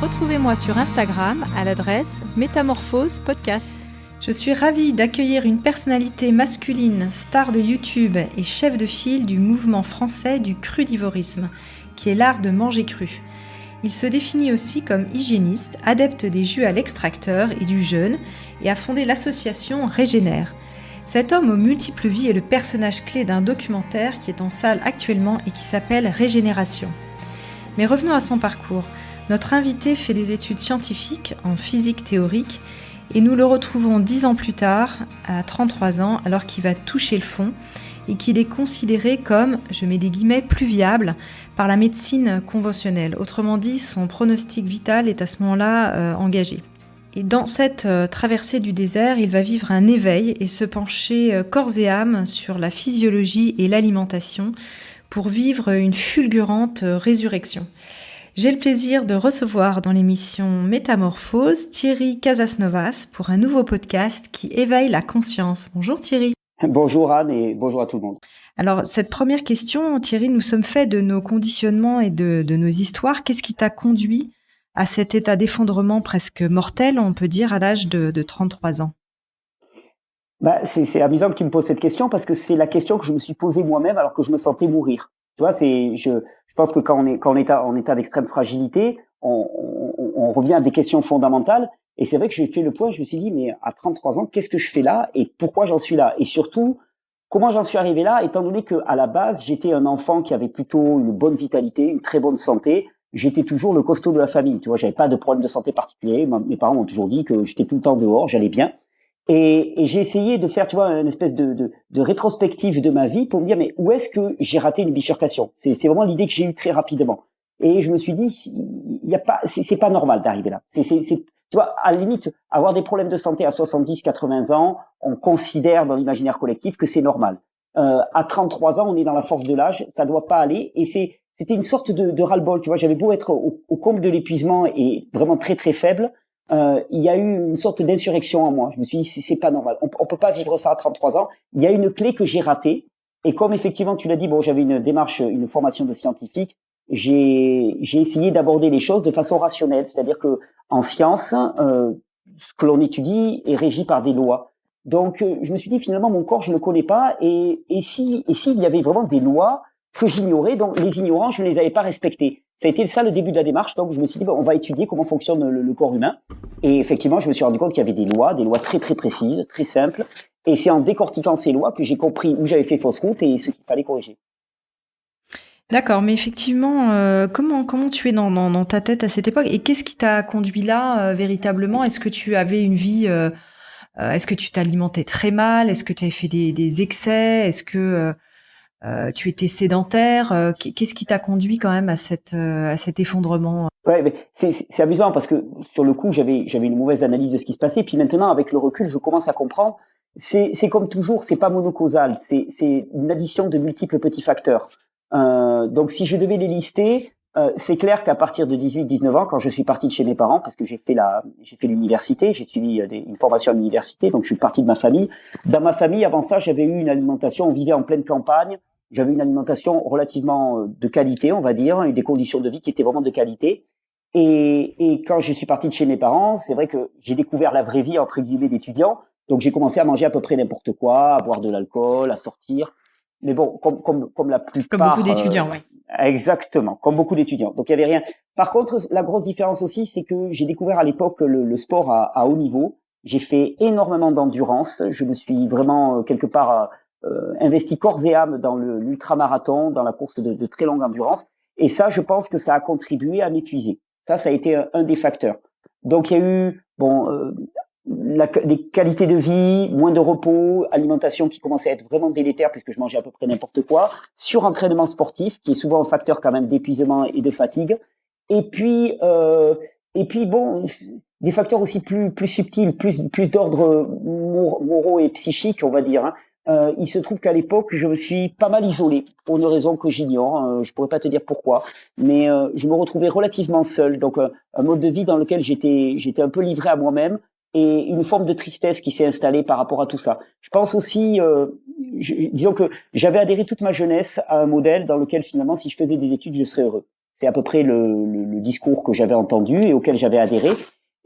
Retrouvez-moi sur Instagram à l'adresse Métamorphose Podcast. Je suis ravie d'accueillir une personnalité masculine, star de YouTube et chef de file du mouvement français du crudivorisme, qui est l'art de manger cru. Il se définit aussi comme hygiéniste, adepte des jus à l'extracteur et du jeûne, et a fondé l'association Régénère. Cet homme aux multiples vies est le personnage clé d'un documentaire qui est en salle actuellement et qui s'appelle Régénération. Mais revenons à son parcours. Notre invité fait des études scientifiques en physique théorique et nous le retrouvons 10 ans plus tard, à 33 ans, alors qu'il va toucher le fond et qu'il est considéré comme, je mets des guillemets, plus viable par la médecine conventionnelle. Autrement dit, son pronostic vital est à ce moment-là engagé. Et dans cette traversée du désert, il va vivre un éveil et se pencher corps et âme sur la physiologie et l'alimentation pour vivre une fulgurante résurrection. J'ai le plaisir de recevoir dans l'émission Métamorphose Thierry Casasnovas pour un nouveau podcast qui éveille la conscience. Bonjour Thierry. Bonjour Anne et bonjour à tout le monde. Alors cette première question, Thierry, nous sommes faits de nos conditionnements et de nos histoires. Qu'est-ce qui t'a conduit à cet état d'effondrement presque mortel, on peut dire, à l'âge de 33 ans? C'est amusant que tu me poses cette question parce que c'est la question que je me suis posée moi-même alors que je me sentais mourir. Tu vois, je pense que quand on est en état d'extrême fragilité, on revient à des questions fondamentales. Et c'est vrai que j'ai fait le point, je me suis dit, mais à 33 ans, qu'est-ce que je fais là et pourquoi j'en suis là? Et surtout, comment j'en suis arrivé là, étant donné que à la base, j'étais un enfant qui avait plutôt une bonne vitalité, une très bonne santé. J'étais toujours le costaud de la famille. Tu vois, j'avais pas de problème de santé particulier. Mes parents m'ont toujours dit que j'étais tout le temps dehors, j'allais bien. Et j'ai essayé de faire, tu vois, une espèce de rétrospective de ma vie pour me dire, mais où est-ce que j'ai raté une bifurcation? C'est vraiment l'idée que j'ai eue très rapidement. Et je me suis dit, il y a pas, c'est pas normal d'arriver là. Tu vois, à la limite, avoir des problèmes de santé à 70, 80 ans, on considère dans l'imaginaire collectif que c'est normal. À 33 ans, on est dans la force de l'âge, ça doit pas aller. Et c'était une sorte de ras-le-bol, tu vois. J'avais beau être au comble de l'épuisement et vraiment très très faible. Il y a eu une sorte d'insurrection en moi. Je me suis dit, c'est pas normal. On peut pas vivre ça à 33 ans. Il y a une clé que j'ai ratée. Et comme effectivement, tu l'as dit, bon, j'avais une formation de scientifique. J'ai essayé d'aborder les choses de façon rationnelle. C'est-à-dire que, en science, ce que l'on étudie est régi par des lois. Donc, je me suis dit, finalement, mon corps, je ne le connais pas. Et s'il y avait vraiment des lois que j'ignorais, donc les ignorants, je ne les avais pas respectés. Ça a été ça le début de la démarche. Donc je me suis dit, on va étudier comment fonctionne le corps humain. Et effectivement, je me suis rendu compte qu'il y avait des lois très très précises, très simples. Et c'est en décortiquant ces lois que j'ai compris où j'avais fait fausse route et ce qu'il fallait corriger. D'accord, mais effectivement, comment tu es dans ta tête à cette époque et qu'est-ce qui t'a conduit là véritablement? Est-ce que tu avais une vie est-ce que tu t'alimentais très mal? Est-ce que tu avais fait des excès? Est-ce que tu étais sédentaire? Qu'est-ce qui t'a conduit quand même à cet effondrement? Ouais, mais c'est amusant parce que sur le coup, j'avais une mauvaise analyse de ce qui se passait. Puis maintenant, avec le recul, je commence à comprendre. C'est comme toujours, c'est pas monocausal. C'est une addition de multiples petits facteurs. Donc, si je devais les lister, c'est clair qu'à partir de 18-19 ans, quand je suis parti de chez mes parents, parce que j'ai fait l'université, j'ai suivi une formation à l'université, donc je suis parti de ma famille. Dans ma famille, avant ça, j'avais eu une alimentation, on vivait en pleine campagne. J'avais une alimentation relativement de qualité, on va dire, et des conditions de vie qui étaient vraiment de qualité. Et quand je suis parti de chez mes parents, c'est vrai que j'ai découvert la vraie vie, entre guillemets, d'étudiant. Donc, j'ai commencé à manger à peu près n'importe quoi, à boire de l'alcool, à sortir. Mais bon, comme la plupart. Comme beaucoup d'étudiants, oui. Exactement, comme beaucoup d'étudiants. Donc, il y avait rien. Par contre, la grosse différence aussi, c'est que j'ai découvert à l'époque le sport à haut niveau. J'ai fait énormément d'endurance. Je me suis vraiment, quelque part, investi corps et âme dans l'ultramarathon, dans la course de très longue endurance. Et ça, je pense que ça a contribué à m'épuiser. Ça a été un des facteurs. Donc, il y a eu, les qualités de vie, moins de repos, alimentation qui commençait à être vraiment délétère puisque je mangeais à peu près n'importe quoi, surentraînement sportif qui est souvent un facteur quand même d'épuisement et de fatigue. Et puis bon, des facteurs aussi plus subtils, plus d'ordre moraux et psychique, on va dire. Il se trouve qu'à l'époque, je me suis pas mal isolé pour une raison que j'ignore. Je pourrais pas te dire pourquoi, mais je me retrouvais relativement seul. Donc un mode de vie dans lequel j'étais un peu livré à moi-même et une forme de tristesse qui s'est installée par rapport à tout ça. Je pense aussi, disons que j'avais adhéré toute ma jeunesse à un modèle dans lequel finalement, si je faisais des études, je serais heureux. C'est à peu près le discours que j'avais entendu et auquel j'avais adhéré.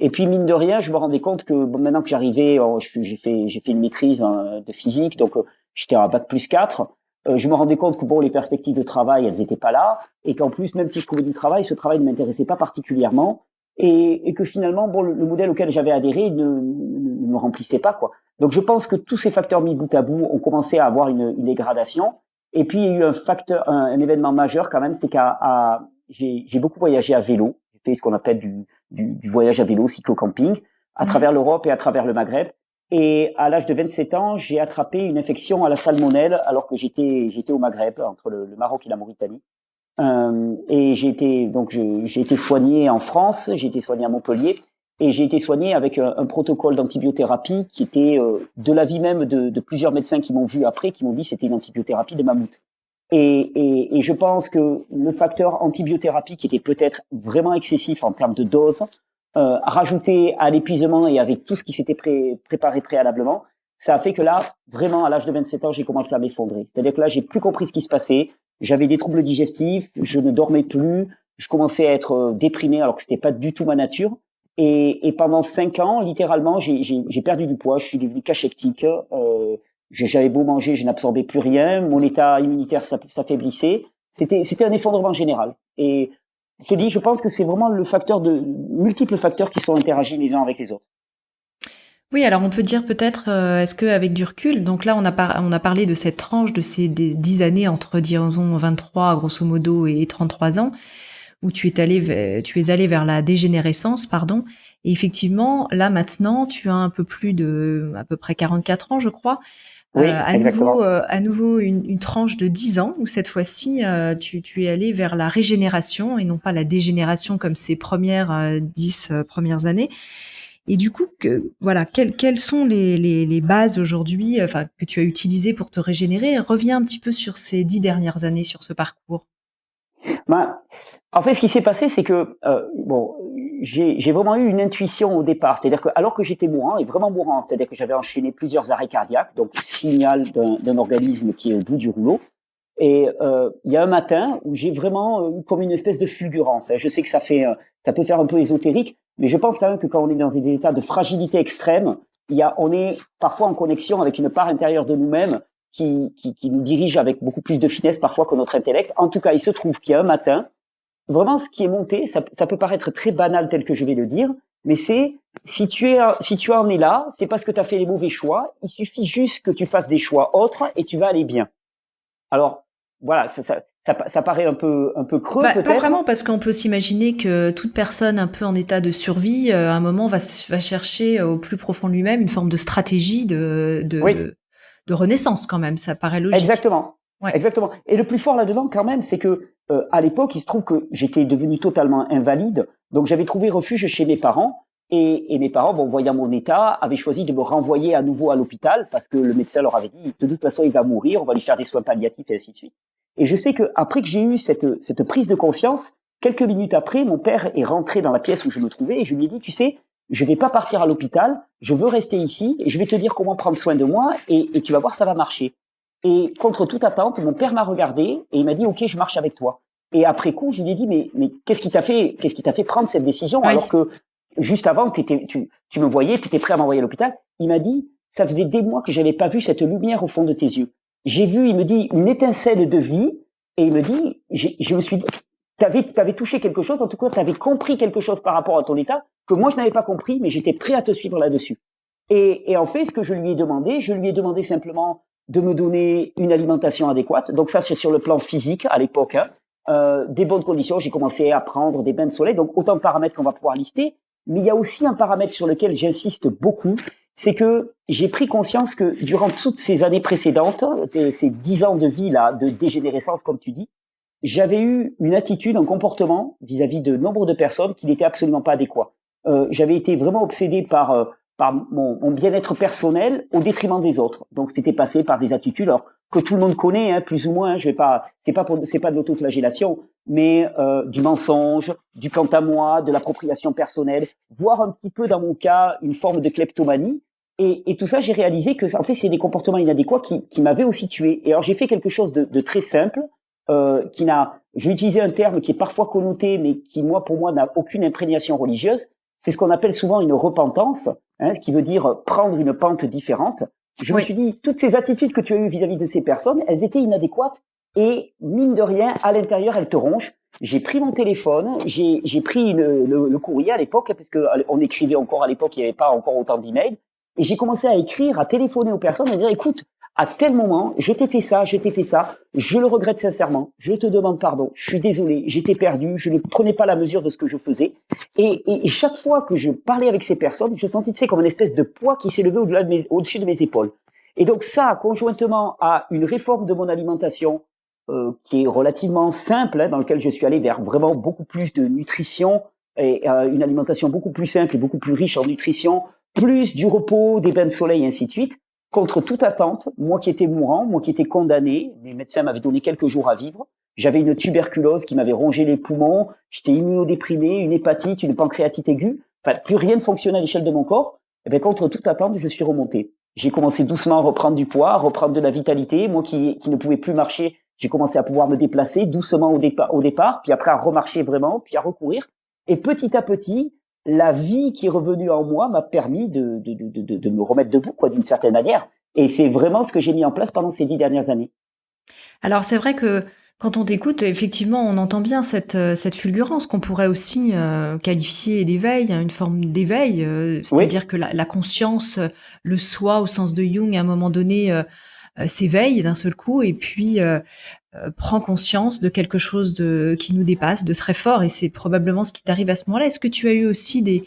Et puis mine de rien, je me rendais compte que maintenant que j'arrivais, j'ai fait une maîtrise de physique, donc j'étais à bac plus 4. Je me rendais compte que les perspectives de travail, elles étaient pas là, et qu'en plus, même si je trouvais du travail, ce travail ne m'intéressait pas particulièrement, et que finalement, le modèle auquel j'avais adhéré ne me remplissait pas, quoi. Donc je pense que tous ces facteurs mis bout à bout ont commencé à avoir une dégradation. Et puis il y a eu un événement majeur quand même, c'est j'ai beaucoup voyagé à vélo. J'ai fait ce qu'on appelle du voyage à vélo, cyclo-camping, à travers l'Europe et à travers le Maghreb. Et à l'âge de 27 ans, j'ai attrapé une infection à la salmonelle alors que j'étais au Maghreb, entre le Maroc et la Mauritanie. Et j'ai été soigné en France, j'ai été soigné à Montpellier, et j'ai été soigné avec un protocole d'antibiothérapie qui était de l'avis même de plusieurs médecins qui m'ont vu après, qui m'ont dit que c'était une antibiothérapie de mammouth. Et je pense que le facteur antibiothérapie qui était peut-être vraiment excessif en termes de dose, rajouté à l'épuisement et avec tout ce qui s'était préparé préalablement, ça a fait que là, vraiment, à l'âge de 27 ans, j'ai commencé à m'effondrer. C'est-à-dire que là, j'ai plus compris ce qui se passait. J'avais des troubles digestifs, je ne dormais plus, je commençais à être déprimé alors que c'était pas du tout ma nature. Et pendant 5 ans, littéralement, j'ai perdu du poids, je suis devenu cachectique. J'avais beau manger, je n'absorbais plus rien, mon état immunitaire s'affaiblissait. C'était un effondrement général. Et je te dis, je pense que c'est vraiment multiples facteurs qui sont interagis les uns avec les autres. Oui, alors on peut dire peut-être, est-ce qu'avec du recul, donc là on a parlé de cette tranche de ces 10 années entre, disons, 23 grosso modo et 33 ans, où tu es allé vers la dégénérescence, pardon. Et effectivement, là maintenant, tu as un peu plus de, à peu près 44 ans, je crois. Oui, à nouveau une tranche de 10 ans où cette fois-ci, tu es allé vers la régénération et non pas la dégénération comme ces premières 10 premières années. Et du coup, quelles sont les bases aujourd'hui, que tu as utilisées pour te régénérer? Reviens un petit peu sur ces 10 dernières années, sur ce parcours. En fait, ce qui s'est passé, c'est que j'ai vraiment eu une intuition au départ. C'est-à-dire que alors que j'étais mourant, et vraiment mourant, c'est-à-dire que j'avais enchaîné plusieurs arrêts cardiaques, donc signal d'un organisme qui est au bout du rouleau. Et il y a un matin où j'ai vraiment eu comme une espèce de fulgurance. Je sais que ça peut faire un peu ésotérique, mais je pense quand même que quand on est dans des états de fragilité extrême, on est parfois en connexion avec une part intérieure de nous-mêmes qui nous dirige avec beaucoup plus de finesse parfois que notre intellect. En tout cas, il se trouve qu'il y a un matin, vraiment ce qui est monté, ça peut paraître très banal tel que je vais le dire, mais c'est si tu en es là, c'est parce que tu as fait les mauvais choix. Il suffit juste que tu fasses des choix autres et tu vas aller bien. Alors voilà, ça paraît un peu creux peut-être. Pas vraiment, parce qu'on peut s'imaginer que toute personne un peu en état de survie, à un moment va chercher au plus profond de lui-même une forme de stratégie de renaissance quand même. Ça paraît logique. Exactement. Ouais. Exactement. Et le plus fort là-dedans quand même, c'est que à l'époque, il se trouve que j'étais devenu totalement invalide, donc j'avais trouvé refuge chez mes parents. Et mes parents, voyant mon état, avaient choisi de me renvoyer à nouveau à l'hôpital parce que le médecin leur avait dit de toute façon il va mourir, on va lui faire des soins palliatifs et ainsi de suite. Et je sais que après que j'ai eu cette prise de conscience, quelques minutes après, mon père est rentré dans la pièce où je me trouvais et je lui ai dit, tu sais, je vais pas partir à l'hôpital, je veux rester ici et je vais te dire comment prendre soin de moi et tu vas voir, ça va marcher. Et contre toute attente, mon père m'a regardé et il m'a dit, ok, je marche avec toi. Et après coup, je lui ai dit, mais qu'est-ce qui t'a fait prendre cette décision alors que juste avant, tu me voyais, tu étais prêt à m'envoyer à l'hôpital. Il m'a dit, ça faisait des mois que j'avais pas vu cette lumière au fond de tes yeux. J'ai vu, il me dit, une étincelle de vie, et il me dit, je me suis dit, t'avais touché quelque chose, en tout cas, t'avais compris quelque chose par rapport à ton état, que moi je n'avais pas compris, mais j'étais prêt à te suivre là-dessus. Et en fait, ce que je lui ai demandé simplement de me donner une alimentation adéquate. Donc ça, c'est sur le plan physique à l'époque, des bonnes conditions. J'ai commencé à prendre des bains de soleil, donc autant de paramètres qu'on va pouvoir lister. Mais il y a aussi un paramètre sur lequel j'insiste beaucoup, c'est que j'ai pris conscience que durant toutes ces années précédentes, ces 10 ans de vie là, de dégénérescence comme tu dis, j'avais eu une attitude, un comportement vis-à-vis de nombre de personnes qui n'était absolument pas adéquat. J'avais été vraiment obsédé par mon bien-être personnel au détriment des autres. Donc c'était passé par des attitudes alors que tout le monde connaît, hein, plus ou moins. C'est pas de l'autoflagellation, mais du mensonge, du quant à moi, de l'appropriation personnelle, voire un petit peu dans mon cas une forme de kleptomanie. Et tout ça, j'ai réalisé que en fait c'est des comportements inadéquats qui m'avaient aussi tué. Et alors j'ai fait quelque chose de très simple, qui n'a je vais utiliser un terme qui est parfois connoté, mais qui, pour moi, n'a aucune imprégnation religieuse. C'est ce qu'on appelle souvent une repentance, ce qui veut dire prendre une pente différente. Je me suis dit, toutes ces attitudes que tu as eues vis-à-vis de ces personnes, elles étaient inadéquates et, mine de rien, à l'intérieur, elles te rongent. J'ai pris mon téléphone, j'ai pris le courrier à l'époque, parce que on écrivait encore à l'époque, il n'y avait pas encore autant d'emails, et j'ai commencé à écrire, à téléphoner aux personnes et dire, écoute, à tel moment, je t'ai fait ça, je le regrette sincèrement, je te demande pardon, je suis désolé, j'étais perdu, je ne prenais pas la mesure de ce que je faisais. Et chaque fois que je parlais avec ces personnes, je sentis, tu sais, comme une espèce de poids qui s'est levé au-dessus de mes épaules. Et donc ça, conjointement à une réforme de mon alimentation, qui est relativement simple, dans lequel je suis allé vers vraiment beaucoup plus de nutrition et une alimentation beaucoup plus simple et beaucoup plus riche en nutrition, plus du repos, des bains de soleil, et ainsi de suite. Contre toute attente, moi qui étais mourant, moi qui étais condamné, les médecins m'avaient donné quelques jours à vivre, j'avais une tuberculose qui m'avait rongé les poumons, j'étais immunodéprimé, une hépatite, une pancréatite aiguë, enfin plus rien ne fonctionnait à l'échelle de mon corps, et bien contre toute attente, je suis remonté. J'ai commencé doucement à reprendre du poids, à reprendre de la vitalité, moi qui ne pouvais plus marcher, j'ai commencé à pouvoir me déplacer doucement au départ, puis après à remarcher vraiment, puis à recourir, et petit à petit, la vie qui est revenue en moi m'a permis de me remettre debout, quoi, d'une certaine manière. Et c'est vraiment ce que j'ai mis en place pendant ces 10 dernières années. Alors, c'est vrai que quand on t'écoute, effectivement, on entend bien cette fulgurance qu'on pourrait aussi qualifier d'éveil, une forme d'éveil, c'est-à-dire que la conscience, le soi au sens de Jung, à un moment donné, s'éveille d'un seul coup et puis prend conscience de quelque chose qui nous dépasse, de très fort, et c'est probablement ce qui t'arrive à ce moment-là. Est-ce que tu as eu aussi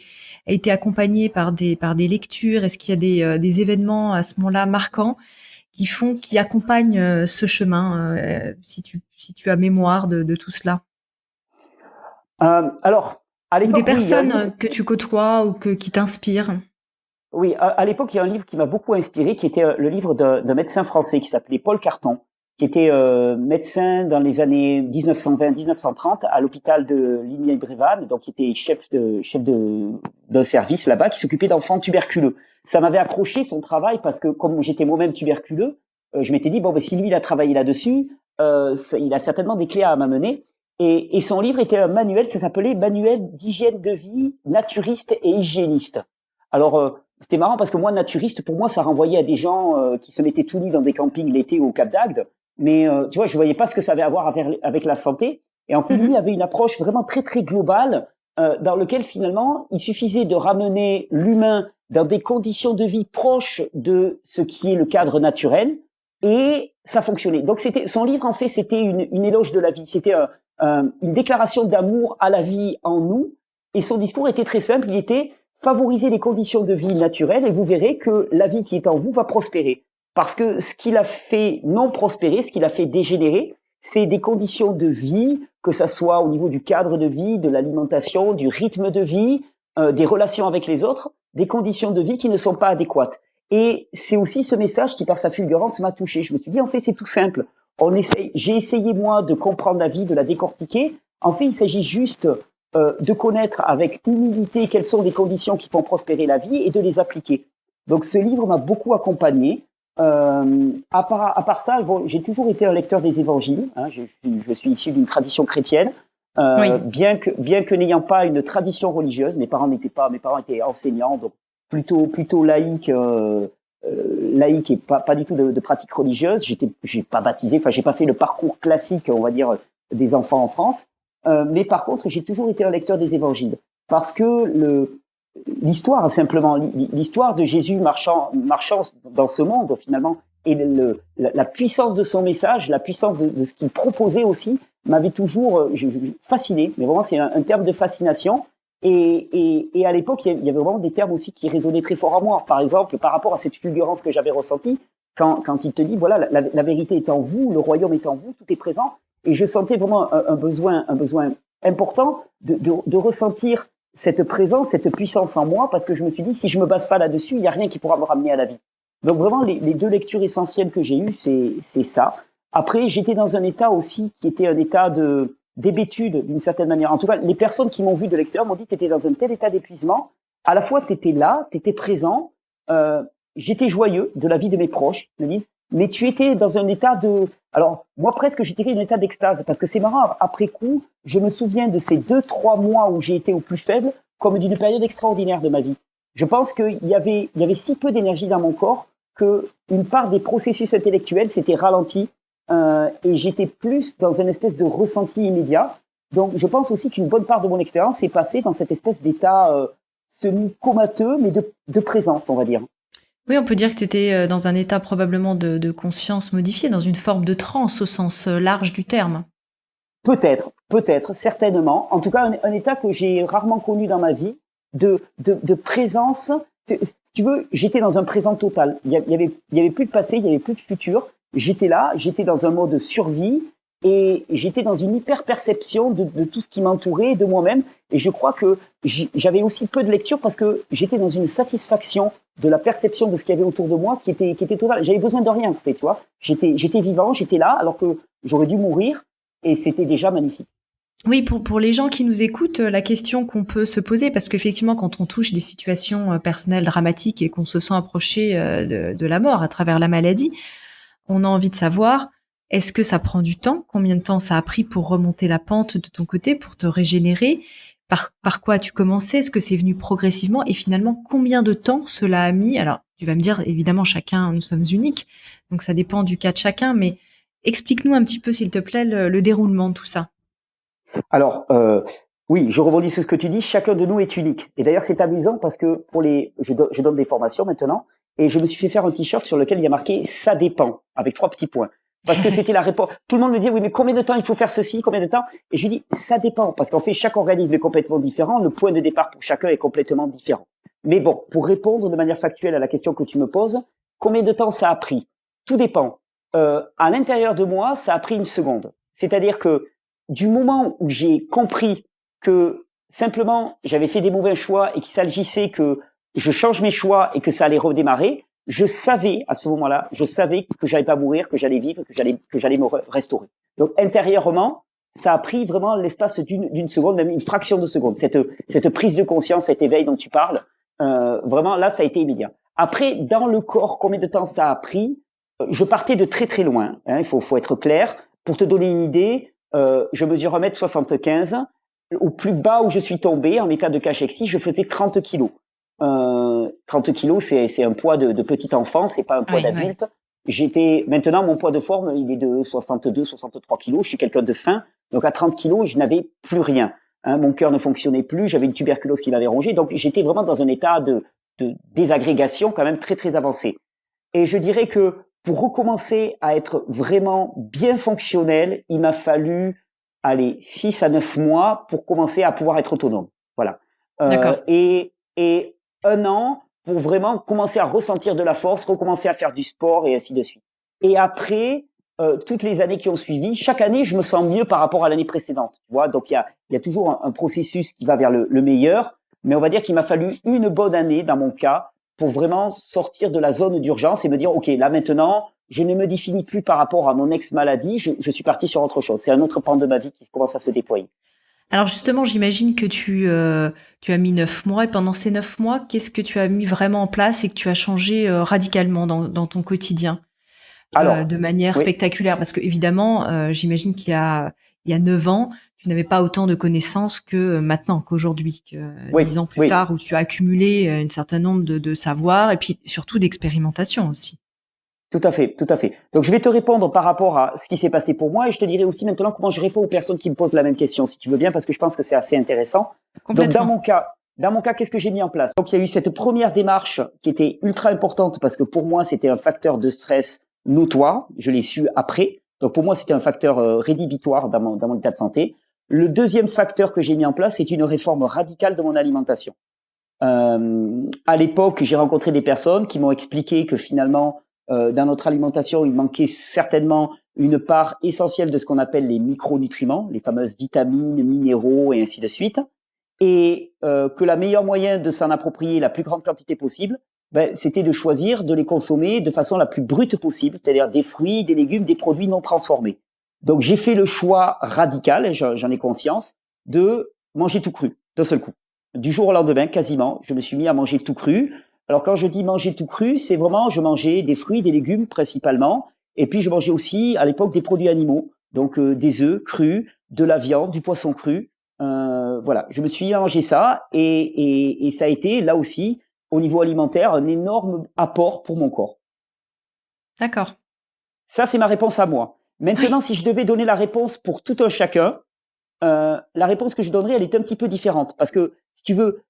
été accompagné par des lectures? Est-ce qu'il y a des événements à ce moment-là marquants qui accompagnent ce chemin, si tu as mémoire de tout cela? Alors, à l'époque, ou des personnes que tu côtoies ou qui t'inspirent? Oui, à l'époque, il y a un livre qui m'a beaucoup inspiré, qui était le livre d'un médecin français qui s'appelait Paul Carton, qui était médecin dans les années 1920-1930 à l'hôpital de Ligny-Brévannes, donc qui était chef d'un service là-bas, qui s'occupait d'enfants tuberculeux. Ça m'avait accroché son travail parce que comme j'étais moi-même tuberculeux, je m'étais dit bon, ben si lui il a travaillé là-dessus, il a certainement des clés à m'amener. Et son livre était un manuel, ça s'appelait Manuel d'hygiène de vie naturiste et hygiéniste. Alors c'était marrant parce que moi, naturiste, pour moi, ça renvoyait à des gens qui se mettaient tout nus dans des campings l'été au Cap d'Agde. Mais tu vois, je voyais pas ce que ça avait à voir avec la santé. Et en fait, lui avait une approche vraiment très très globale dans lequel finalement, il suffisait de ramener l'humain dans des conditions de vie proches de ce qui est le cadre naturel, et ça fonctionnait. Donc c'était son livre, en fait, c'était une éloge de la vie. C'était une déclaration d'amour à la vie en nous. Et son discours était très simple. Il était favoriser les conditions de vie naturelles et vous verrez que la vie qui est en vous va prospérer. Parce que ce qui l'a fait non prospérer, ce qui l'a fait dégénérer, c'est des conditions de vie, que ça soit au niveau du cadre de vie, de l'alimentation, du rythme de vie, des relations avec les autres, des conditions de vie qui ne sont pas adéquates. Et c'est aussi ce message qui, par sa fulgurance, m'a touché. Je me suis dit, en fait, c'est tout simple. J'ai essayé, moi, de comprendre la vie, de la décortiquer. En fait, il s'agit juste de connaître avec humilité quelles sont les conditions qui font prospérer la vie et de les appliquer. Donc ce livre m'a beaucoup accompagné. À part ça, bon, j'ai toujours été un lecteur des évangiles. Je suis issu d'une tradition chrétienne. Oui. Bien que n'ayant pas une tradition religieuse, mes parents étaient enseignants, donc plutôt laïcs et pas du tout de pratique religieuse. J'ai pas baptisé, enfin j'ai pas fait le parcours classique, on va dire, des enfants en France. Mais par contre, j'ai toujours été un lecteur des évangiles parce que l'histoire de Jésus marchant dans ce monde finalement, et la puissance de son message, la puissance de ce qu'il proposait aussi m'avait toujours fasciné. Mais vraiment, c'est un terme de fascination. Et à l'époque, il y avait vraiment des termes aussi qui résonnaient très fort à moi. Par exemple, par rapport à cette fulgurance que j'avais ressentie, quand il te dit voilà, la vérité est en vous, le royaume est en vous, tout est présent. Et je sentais vraiment un besoin important de ressentir cette présence, cette puissance en moi, parce que je me suis dit, si je me base pas là-dessus, il y a rien qui pourra me ramener à la vie. Donc vraiment, les deux lectures essentielles que j'ai eues, c'est ça. Après, j'étais dans un état aussi qui était un état d'hébétude, d'une certaine manière. En tout cas, les personnes qui m'ont vu de l'extérieur m'ont dit, tu étais dans un tel état d'épuisement. À la fois, tu étais là, tu étais présent. J'étais joyeux de la vie de mes proches. Ils me disent, mais tu étais dans un état de, alors moi presque je dirais un état d'extase, parce que c'est marrant, après coup, je me souviens de ces 2-3 mois où j'ai été au plus faible comme d'une période extraordinaire de ma vie. Je pense qu'il y avait si peu d'énergie dans mon corps que une part des processus intellectuels s'était ralentie et j'étais plus dans une espèce de ressenti immédiat. Donc je pense aussi qu'une bonne part de mon expérience s'est passée dans cette espèce d'état semi-comateux, mais de présence, on va dire. Oui, on peut dire que tu étais dans un état probablement de conscience modifié, dans une forme de transe au sens large du terme. Peut-être, certainement. En tout cas, un état que j'ai rarement connu dans ma vie, de présence. Si tu veux, j'étais dans un présent total. Il y avait plus de passé, il y avait plus de futur. J'étais là, j'étais dans un mode survie et j'étais dans une hyper perception de tout ce qui m'entourait, de moi-même. Et je crois que j'avais aussi peu de lecture parce que j'étais dans une satisfaction de la perception de ce qu'il y avait autour de moi qui était totale. J'avais besoin de rien, en fait, tu vois. J'étais vivant, j'étais là, alors que j'aurais dû mourir. Et c'était déjà magnifique. Oui, pour les gens qui nous écoutent, la question qu'on peut se poser, parce qu'effectivement, quand on touche des situations personnelles dramatiques et qu'on se sent approché de la mort à travers la maladie, on a envie de savoir, est-ce que ça prend du temps? Combien de temps ça a pris pour remonter la pente de ton côté, pour te régénérer? Par quoi as-tu commencé? Est-ce que c'est venu progressivement? Et finalement, combien de temps cela a mis? Alors, tu vas me dire, évidemment, nous sommes uniques, donc ça dépend du cas de chacun, mais explique-nous un petit peu, s'il te plaît, le déroulement de tout ça. Alors, oui, je rebondis sur ce que tu dis. Chacun de nous est unique. Et d'ailleurs, c'est amusant parce que je donne des formations maintenant et je me suis fait faire un t-shirt sur lequel il y a marqué "ça dépend" avec 3 petits points. Parce que c'était la réponse. Tout le monde me dit oui, mais combien de temps il faut faire ceci, combien de temps? Et je lui dis ça dépend parce qu'en fait chaque organisme est complètement différent. Le point de départ pour chacun est complètement différent. Mais bon, pour répondre de manière factuelle à la question que tu me poses, combien de temps ça a pris? Tout dépend. À l'intérieur de moi, ça a pris une seconde. C'est-à-dire que du moment où j'ai compris que simplement j'avais fait des mauvais choix et qu'il s'agissait que je change mes choix et que ça allait redémarrer, je savais à ce moment-là, je savais que j'allais pas mourir, que j'allais vivre, que j'allais me restaurer. Donc intérieurement, ça a pris vraiment l'espace d'une seconde, même une fraction de seconde. Cette prise de conscience, cet éveil dont tu parles, vraiment là, ça a été immédiat. Après, dans le corps, combien de temps ça a pris? Je partais de très très loin. Hein, il faut être clair. Pour te donner une idée, je mesure 1m75. Au plus bas où je suis tombé, en état de cachexie, je faisais 30 kilos. 30 kilos, c'est un poids de petit enfant, c'est pas un poids d'adulte. Ouais. Maintenant, mon poids de forme, il est de 62, 63 kilos. Je suis quelqu'un de fin. Donc, à 30 kilos, je n'avais plus rien. Hein, mon cœur ne fonctionnait plus. J'avais une tuberculose qui m'avait rongé. Donc, j'étais vraiment dans un état de désagrégation quand même très, très avancé. Et je dirais que pour recommencer à être vraiment bien fonctionnel, il m'a fallu 6 à 9 mois pour commencer à pouvoir être autonome. Voilà. Et 1 an pour vraiment commencer à ressentir de la force, recommencer à faire du sport et ainsi de suite. Et après, toutes les années qui ont suivi, chaque année, je me sens mieux par rapport à l'année précédente. Tu vois, donc il y a toujours un processus qui va vers le meilleur. Mais on va dire qu'il m'a fallu une bonne année, dans mon cas, pour vraiment sortir de la zone d'urgence et me dire, OK, là maintenant, je ne me définis plus par rapport à mon ex-maladie, je suis parti sur autre chose. C'est un autre pan de ma vie qui commence à se déployer. Alors justement, j'imagine que tu as mis 9 mois, et pendant ces 9 mois, qu'est-ce que tu as mis vraiment en place et que tu as changé radicalement dans ton quotidien de manière spectaculaire? Parce que évidemment, j'imagine qu'il y a 9 ans, tu n'avais pas autant de connaissances que maintenant, qu'aujourd'hui, que 10 ans plus tard, où tu as accumulé un certain nombre de savoirs et puis surtout d'expérimentation aussi. Tout à fait. Donc, je vais te répondre par rapport à ce qui s'est passé pour moi et je te dirai aussi maintenant comment je réponds aux personnes qui me posent la même question, si tu veux bien, parce que je pense que c'est assez intéressant. Donc, dans mon cas, qu'est-ce que j'ai mis en place? Donc, il y a eu cette première démarche qui était ultra importante parce que pour moi, c'était un facteur de stress notoire. Je l'ai su après. Donc, pour moi, c'était un facteur rédhibitoire dans mon état de santé. Le deuxième facteur que j'ai mis en place, c'est une réforme radicale de mon alimentation. À l'époque, j'ai rencontré des personnes qui m'ont expliqué que finalement, dans notre alimentation, il manquait certainement une part essentielle de ce qu'on appelle les micronutriments, les fameuses vitamines, minéraux et ainsi de suite, et que le meilleur moyen de s'en approprier la plus grande quantité possible, c'était de choisir de les consommer de façon la plus brute possible, c'est-à-dire des fruits, des légumes, des produits non transformés. Donc j'ai fait le choix radical, et j'en ai conscience, de manger tout cru, d'un seul coup. Du jour au lendemain, quasiment, je me suis mis à manger tout cru. Alors quand je dis manger tout cru, c'est vraiment, je mangeais des fruits, des légumes principalement, et puis je mangeais aussi à l'époque des produits animaux, donc des œufs crus, de la viande, du poisson cru. Voilà, je me suis mis à manger ça, et ça a été là aussi au niveau alimentaire un énorme apport pour mon corps. D'accord. Ça, c'est ma réponse à moi. Maintenant, Oui. si je devais donner la réponse pour tout un chacun, la réponse que je donnerais, elle est un petit peu différente. Parce que, si tu veux,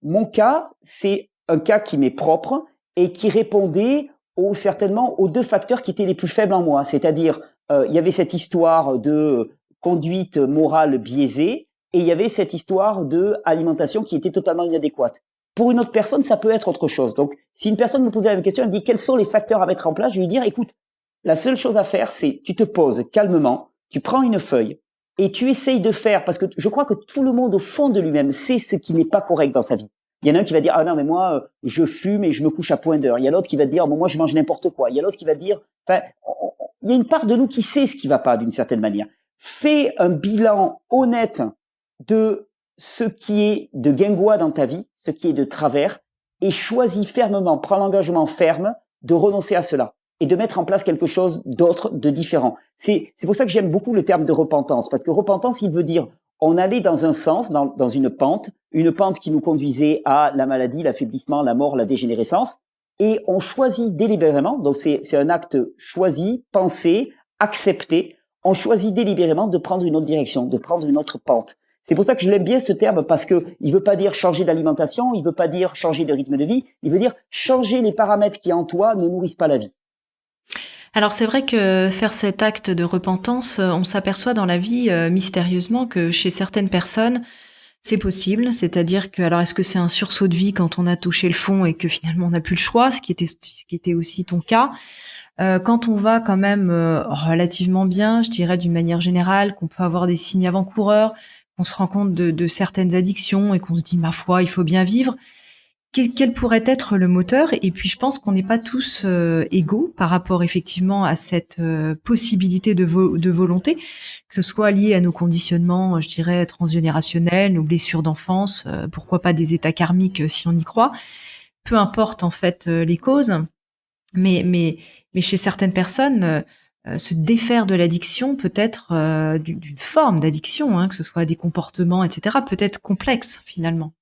mon cas, c'est un cas qui m'est propre et qui répondait certainement aux deux facteurs qui étaient les plus faibles en moi. C'est-à-dire, il y avait cette histoire de conduite morale biaisée et il y avait cette histoire de alimentation qui était totalement inadéquate. Pour une autre personne, ça peut être autre chose. Donc, si une personne me posait la même question, elle me dit quels sont les facteurs à mettre en place, je vais lui dire, écoute, la seule chose à faire, c'est tu te poses calmement, tu prends une feuille et tu essayes de faire, parce que je crois que tout le monde au fond de lui-même sait ce qui n'est pas correct dans sa vie. Il y en a un qui va dire, ah non, mais moi, je fume et je me couche à point d'heure. Il y a l'autre qui va dire, bon, moi, je mange n'importe quoi. Il y a l'autre qui va dire, enfin, il y a une part de nous qui sait ce qui va pas d'une certaine manière. Fais un bilan honnête de ce qui est de guingois dans ta vie, ce qui est de travers, et choisis fermement, prends l'engagement ferme de renoncer à cela et de mettre en place quelque chose d'autre, de différent. C'est pour ça que j'aime beaucoup le terme de repentance, parce que repentance, il veut dire on allait dans un sens, dans une pente qui nous conduisait à la maladie, l'affaiblissement, la mort, la dégénérescence, et on choisit délibérément, donc c'est un acte choisi, pensé, accepté, on choisit délibérément de prendre une autre direction, de prendre une autre pente. C'est pour ça que je l'aime bien ce terme, parce que il veut pas dire changer d'alimentation, il veut pas dire changer de rythme de vie, il veut dire changer les paramètres qui en toi ne nourrissent pas la vie. Alors c'est vrai que faire cet acte de repentance, on s'aperçoit dans la vie mystérieusement que chez certaines personnes, c'est possible. C'est-à-dire que, alors est-ce que c'est un sursaut de vie quand on a touché le fond et que finalement on n'a plus le choix, ce qui était aussi ton cas. Quand on va quand même relativement bien, je dirais d'une manière générale, qu'on peut avoir des signes avant-coureurs, qu'on se rend compte de certaines addictions et qu'on se dit ma foi, il faut bien vivre. Quel pourrait être le moteur? Et puis je pense qu'on n'est pas tous égaux par rapport effectivement à cette possibilité de volonté, que ce soit lié à nos conditionnements, je dirais transgénérationnels, nos blessures d'enfance, pourquoi pas des états karmiques si on y croit. Peu importe en fait les causes, mais chez certaines personnes, se défaire de l'addiction peut être d'une forme d'addiction, hein, que ce soit des comportements, etc., peut être complexe finalement.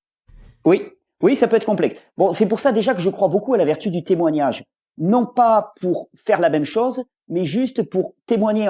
Oui, oui, ça peut être complexe. Bon, c'est pour ça déjà que je crois beaucoup à la vertu du témoignage. Non pas pour faire la même chose, mais juste pour témoigner,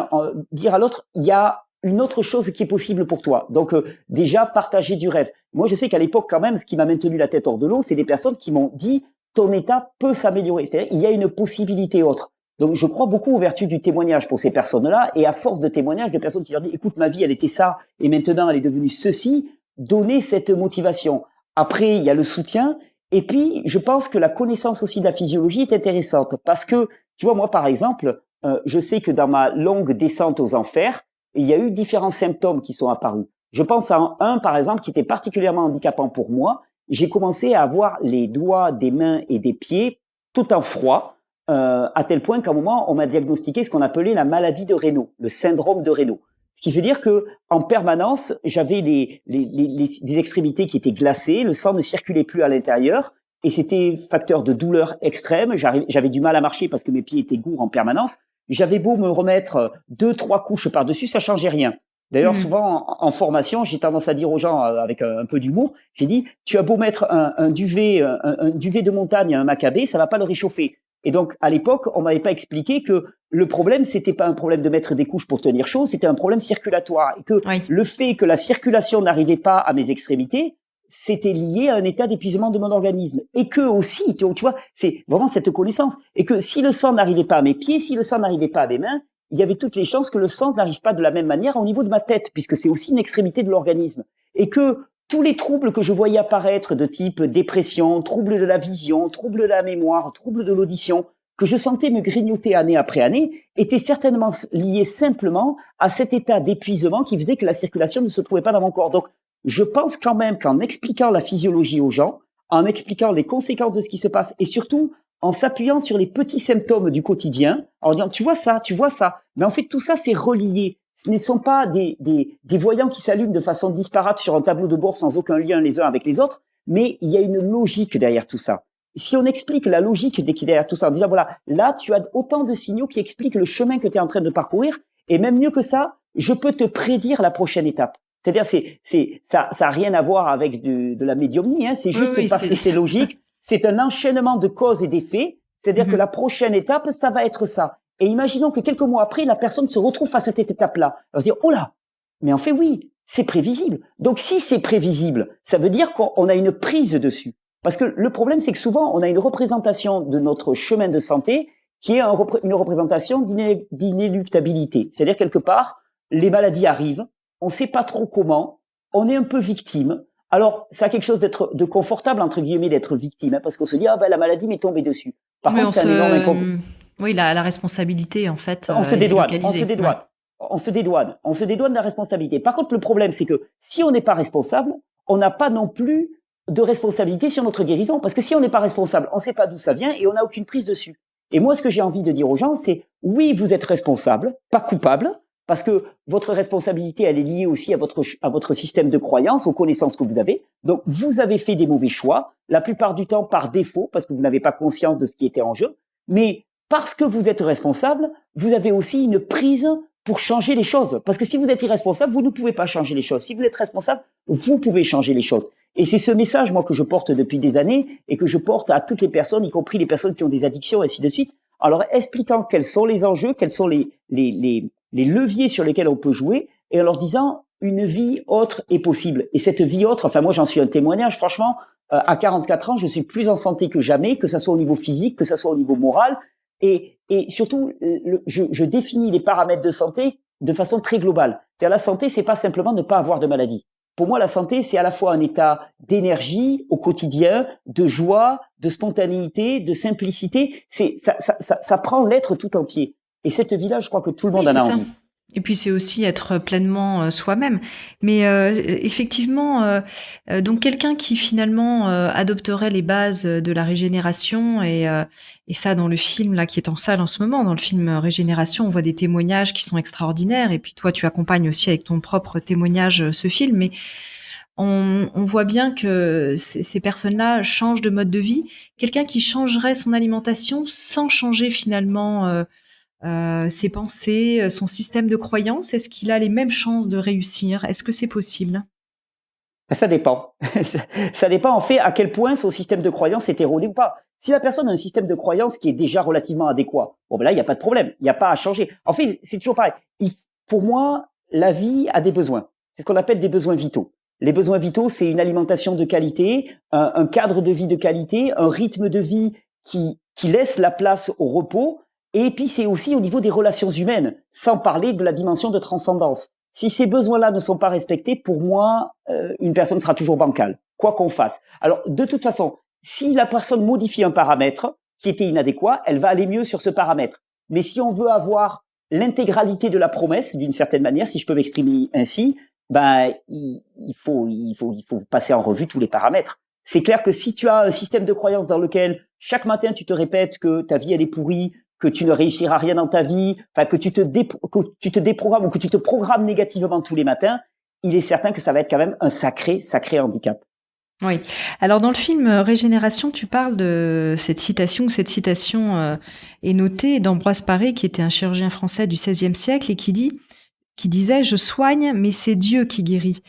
dire à l'autre, il y a une autre chose qui est possible pour toi. Donc déjà, partager du rêve. Moi, je sais qu'à l'époque, quand même, ce qui m'a maintenu la tête hors de l'eau, c'est des personnes qui m'ont dit, ton état peut s'améliorer. C'est-à-dire, il y a une possibilité autre. Donc, je crois beaucoup aux vertus du témoignage pour ces personnes-là, et à force de témoignage, de personnes qui leur disent, écoute, ma vie, elle était ça, et maintenant, elle est devenue ceci, donner cette motivation. Après, il y a le soutien. Et puis, je pense que la connaissance aussi de la physiologie est intéressante parce que, tu vois, moi, par exemple, je sais que dans ma longue descente aux enfers, il y a eu différents symptômes qui sont apparus. Je pense à un, par exemple, qui était particulièrement handicapant pour moi. J'ai commencé à avoir les doigts des mains et des pieds tout en froid, à tel point qu'à un moment, on m'a diagnostiqué ce qu'on appelait la maladie de Raynaud, le syndrome de Raynaud. Ce qui veut dire que en permanence, j'avais des extrémités qui étaient glacées, le sang ne circulait plus à l'intérieur et c'était facteur de douleur extrême. J'avais du mal à marcher parce que mes pieds étaient gourds en permanence. J'avais beau me remettre 2-3 couches par-dessus, ça changeait rien. D'ailleurs, souvent en formation, j'ai tendance à dire aux gens avec un peu d'humour, j'ai dit, tu as beau mettre un duvet de montagne à un macabé, ça va pas le réchauffer. Et donc, à l'époque, on m'avait pas expliqué que le problème, c'était pas un problème de mettre des couches pour tenir chaud, c'était un problème circulatoire. Et que le fait que la circulation n'arrivait pas à mes extrémités, c'était lié à un état d'épuisement de mon organisme. Et que aussi, tu vois, c'est vraiment cette connaissance. Et que si le sang n'arrivait pas à mes pieds, si le sang n'arrivait pas à mes mains, il y avait toutes les chances que le sang n'arrive pas de la même manière au niveau de ma tête, puisque c'est aussi une extrémité de l'organisme. Et que tous les troubles que je voyais apparaître de type dépression, troubles de la vision, troubles de la mémoire, troubles de l'audition, que je sentais me grignoter année après année, étaient certainement liés simplement à cet état d'épuisement qui faisait que la circulation ne se trouvait pas dans mon corps. Donc, je pense quand même qu'en expliquant la physiologie aux gens, en expliquant les conséquences de ce qui se passe et surtout en s'appuyant sur les petits symptômes du quotidien, en disant tu vois ça, mais en fait tout ça c'est relié. Ce ne sont pas des voyants qui s'allument de façon disparate sur un tableau de bord sans aucun lien les uns avec les autres, mais il y a une logique derrière tout ça. si on explique la logique dès qu'il est derrière tout ça, en disant voilà, là tu as autant de signaux qui expliquent le chemin que tu es en train de parcourir, et même mieux que ça, je peux te prédire la prochaine étape. C'est-à-dire ça a rien à voir avec de la médiumnie, hein, c'est juste parce que c'est logique, c'est un enchaînement de causes et d'effets, c'est-à-dire que la prochaine étape, ça va être ça. Et imaginons que quelques mois après, la personne se retrouve face à cette étape-là. Elle va se dire oh là, mais en fait oui, c'est prévisible. Donc si c'est prévisible, ça veut dire qu'on a une prise dessus. Parce que le problème, c'est que souvent, on a une représentation de notre chemin de santé qui est une représentation d'inéluctabilité. C'est-à-dire, quelque part, les maladies arrivent, on ne sait pas trop comment, on est un peu victime. Alors, ça a quelque chose de confortable, entre guillemets, d'être victime, hein, parce qu'on se dit, ah ben la maladie m'est tombée dessus. Par contre, c'est un énorme inconfort. Oui, la responsabilité, en fait. On se dédouane. On se dédouane de la responsabilité. Par contre, le problème, c'est que si on n'est pas responsable, on n'a pas non plus de responsabilité sur notre guérison. Parce que si on n'est pas responsable, on ne sait pas d'où ça vient et on n'a aucune prise dessus. Et moi, ce que j'ai envie de dire aux gens, c'est oui, vous êtes responsable, pas coupable, parce que votre responsabilité, elle est liée aussi à votre système de croyance, aux connaissances que vous avez. Donc, vous avez fait des mauvais choix, la plupart du temps par défaut, parce que vous n'avez pas conscience de ce qui était en jeu. Mais parce que vous êtes responsable, vous avez aussi une prise pour changer les choses. Parce que si vous êtes irresponsable, vous ne pouvez pas changer les choses. Si vous êtes responsable, vous pouvez changer les choses. Et c'est ce message, moi, que je porte depuis des années et que je porte à toutes les personnes, y compris les personnes qui ont des addictions, et ainsi de suite, en leur expliquant quels sont les enjeux, quels sont les leviers sur lesquels on peut jouer, et en leur disant une vie autre est possible. Et cette vie autre, enfin, moi, j'en suis un témoignage, franchement, à 44 ans, je suis plus en santé que jamais, que ça soit au niveau physique, que ça soit au niveau moral, et surtout, je définis les paramètres de santé de façon très globale. C'est-à-dire, la santé, c'est pas simplement ne pas avoir de maladie. Pour moi, la santé, c'est à la fois un état d'énergie au quotidien, de joie, de spontanéité, de simplicité. Ça prend l'être tout entier. Et cette vie-là, je crois que tout le monde en a envie. Et puis c'est aussi être pleinement soi-même. Mais effectivement, donc quelqu'un qui finalement adopterait les bases de la régénération et ça dans le film là qui est en salle en ce moment, dans le film Régénération, on voit des témoignages qui sont extraordinaires. Et puis toi, tu accompagnes aussi avec ton propre témoignage ce film. Mais on voit bien que ces personnes-là changent de mode de vie. Quelqu'un qui changerait son alimentation sans changer finalement ses pensées, son système de croyance, est-ce qu'il a les mêmes chances de réussir? Est-ce que c'est possible? Ça dépend. Ça dépend en fait à quel point son système de croyance est erroné ou pas. Si la personne a un système de croyance qui est déjà relativement adéquat, bon ben là il n'y a pas de problème, il n'y a pas à changer. En fait, c'est toujours pareil. Pour moi, la vie a des besoins. C'est ce qu'on appelle des besoins vitaux. Les besoins vitaux, c'est une alimentation de qualité, un cadre de vie de qualité, un rythme de vie qui laisse la place au repos. Et puis, c'est aussi au niveau des relations humaines, sans parler de la dimension de transcendance. Si ces besoins-là ne sont pas respectés, pour moi, une personne sera toujours bancale, quoi qu'on fasse. Alors, de toute façon, si la personne modifie un paramètre qui était inadéquat, elle va aller mieux sur ce paramètre. Mais si on veut avoir l'intégralité de la promesse, d'une certaine manière, si je peux m'exprimer ainsi, ben, il faut passer en revue tous les paramètres. C'est clair que si tu as un système de croyance dans lequel chaque matin tu te répètes que ta vie elle est pourrie, que tu ne réussiras rien dans ta vie, enfin que tu te déprogrammes ou que tu te programmes négativement tous les matins, il est certain que ça va être quand même un sacré handicap. Oui. Alors dans le film Régénération, tu parles de cette citation est notée d'Ambroise Paré, qui était un chirurgien français du XVIe siècle et qui disait « Je soigne, mais c'est Dieu qui guérit ».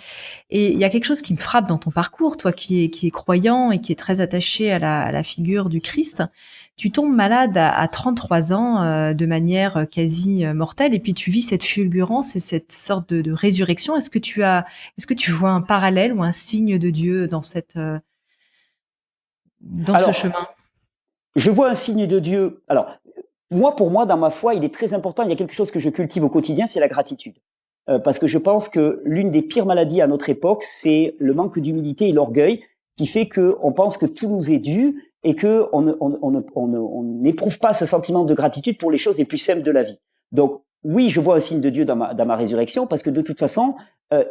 Et il y a quelque chose qui me frappe dans ton parcours, toi qui est croyant et qui est très attaché à la figure du Christ. Tu tombes malade à 33 ans de manière quasi mortelle et puis tu vis cette fulgurance et cette sorte de résurrection. Est-ce que tu vois un parallèle ou un signe de Dieu dans ce chemin? Je vois un signe de Dieu. Alors, pour moi, dans ma foi, il est très important. Il y a quelque chose que je cultive au quotidien, c'est la gratitude. Parce que je pense que l'une des pires maladies à notre époque, c'est le manque d'humilité et l'orgueil qui fait qu'on pense que tout nous est dû et que on n'éprouve pas ce sentiment de gratitude pour les choses les plus simples de la vie. Donc, oui, je vois un signe de Dieu dans ma résurrection parce que de toute façon,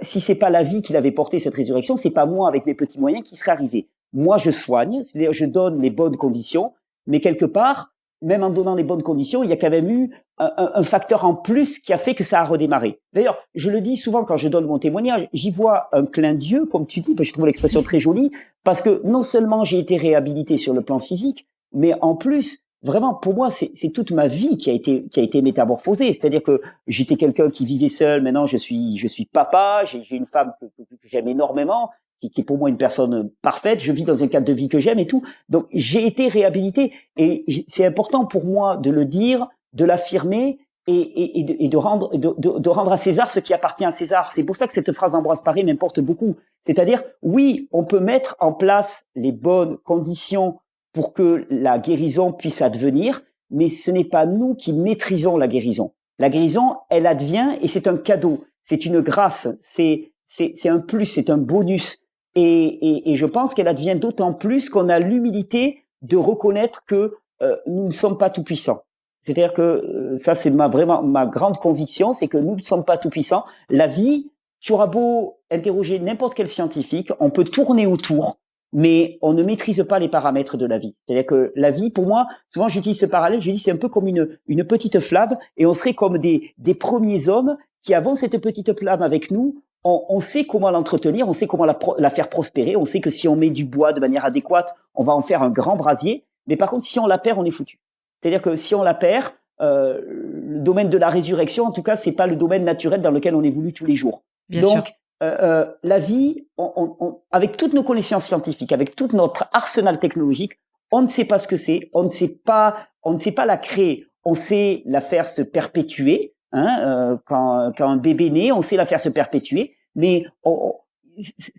si c'est pas la vie qui l'avait porté cette résurrection, c'est pas moi avec mes petits moyens qui serait arrivé. Moi, je soigne, c'est-à-dire je donne les bonnes conditions, mais quelque part, même en donnant les bonnes conditions, il y a quand même eu un facteur en plus qui a fait que ça a redémarré. D'ailleurs, je le dis souvent quand je donne mon témoignage, j'y vois un clin d'yeux, comme tu dis, parce que je trouve l'expression très jolie, parce que non seulement j'ai été réhabilité sur le plan physique, mais en plus, vraiment, pour moi, c'est toute ma vie qui a été métamorphosée. C'est-à-dire que j'étais quelqu'un qui vivait seul. Maintenant, je suis papa. J'ai une femme que j'aime énormément, qui est pour moi une personne parfaite. Je vis dans un cadre de vie que j'aime et tout. Donc, j'ai été réhabilité. Et c'est important pour moi de le dire, de l'affirmer et de rendre à César ce qui appartient à César. C'est pour ça que cette phrase d'Ambroise Paré m'importe beaucoup. C'est-à-dire, oui, on peut mettre en place les bonnes conditions pour que la guérison puisse advenir, mais ce n'est pas nous qui maîtrisons la guérison. La guérison, elle advient et c'est un cadeau, c'est une grâce, c'est un plus, c'est un bonus. Et je pense qu'elle advient d'autant plus qu'on a l'humilité de reconnaître que nous ne sommes pas tout puissants. C'est-à-dire que ça, c'est vraiment ma grande conviction, c'est que nous ne sommes pas tout puissants. La vie, tu auras beau interroger n'importe quel scientifique, on peut tourner autour, mais on ne maîtrise pas les paramètres de la vie. C'est-à-dire que la vie, pour moi, souvent j'utilise ce parallèle, je dis c'est un peu comme une petite flamme, et on serait comme des premiers hommes qui avons cette petite flamme avec nous. On sait comment l'entretenir, on sait comment la faire prospérer, on sait que si on met du bois de manière adéquate, on va en faire un grand brasier, mais par contre, si on la perd, on est foutu. C'est-à-dire que si on la perd, le domaine de la résurrection, en tout cas, c'est pas le domaine naturel dans lequel on évolue tous les jours. Bien sûr. La vie, avec toutes nos connaissances scientifiques, avec tout notre arsenal technologique, on ne sait pas ce que c'est, on ne sait pas la créer, on sait la faire se perpétuer. Quand un bébé naît, on sait la faire se perpétuer, mais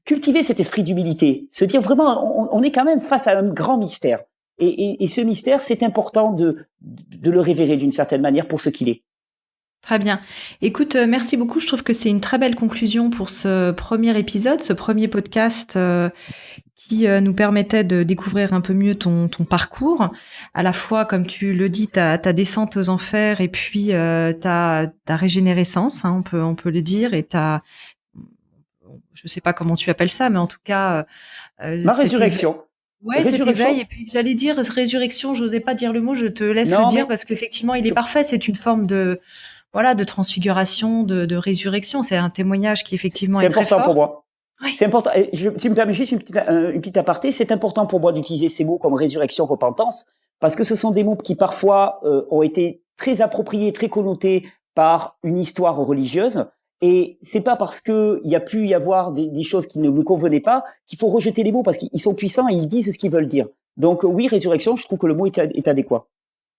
cultiver cet esprit d'humilité, se dire vraiment, on est quand même face à un grand mystère, et ce mystère, c'est important de le révérer d'une certaine manière pour ce qu'il est. Très bien. Écoute, merci beaucoup. Je trouve que c'est une très belle conclusion pour ce premier épisode, ce premier podcast qui nous permettait de découvrir un peu mieux ton parcours. À la fois, comme tu le dis, ta descente aux enfers et puis ta régénérescence, hein, on peut le dire, et je sais pas comment tu appelles ça, mais en tout cas... ma résurrection. Ouais, cet éveil, et puis j'allais dire résurrection, j'osais pas dire le mot, je te laisse le dire parce qu'effectivement, il est parfait, c'est une forme de transfiguration, de résurrection. C'est un témoignage qui effectivement est très fort. C'est important pour moi. Ouais. C'est important. Tu me permets juste une petite aparté. C'est important pour moi d'utiliser ces mots comme résurrection, repentance, parce que ce sont des mots qui parfois ont été très appropriés, très connotés par une histoire religieuse. Et c'est pas parce que il y a pu y avoir des choses qui ne me convenaient pas qu'il faut rejeter les mots, parce qu'ils sont puissants et ils disent ce qu'ils veulent dire. Donc oui, résurrection, je trouve que le mot est adéquat.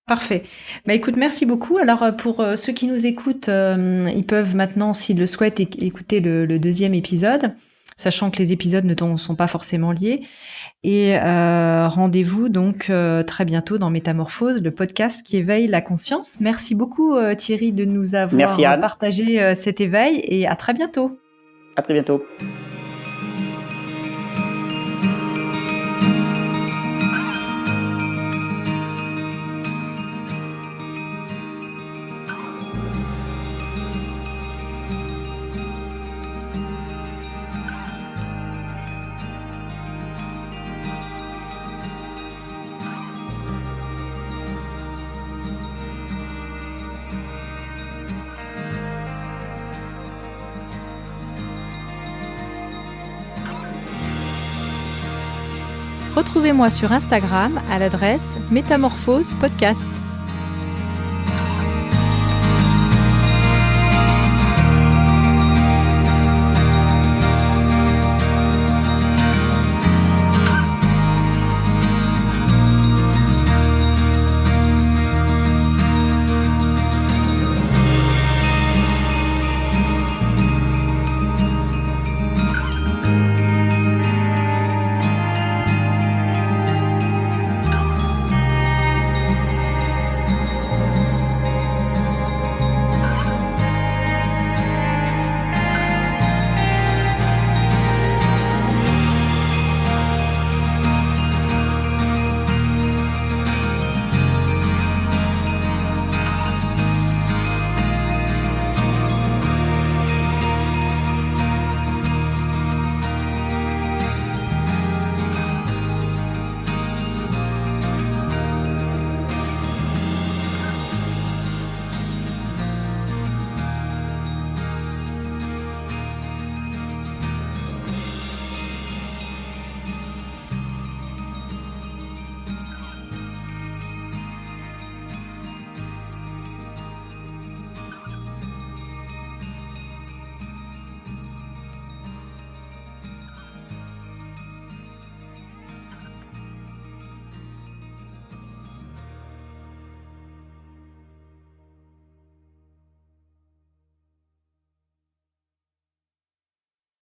Parfait. Bah écoute, merci beaucoup. Alors pour ceux qui nous écoutent, ils peuvent maintenant, s'ils le souhaitent, écouter le deuxième épisode, sachant que les épisodes ne sont pas forcément liés. Et rendez-vous donc très bientôt dans Métamorphose, le podcast qui éveille la conscience. Merci beaucoup Thierry de nous avoir partagé cet éveil, et à très bientôt. À très bientôt. Retrouvez-moi sur Instagram à l'adresse Métamorphose Podcast.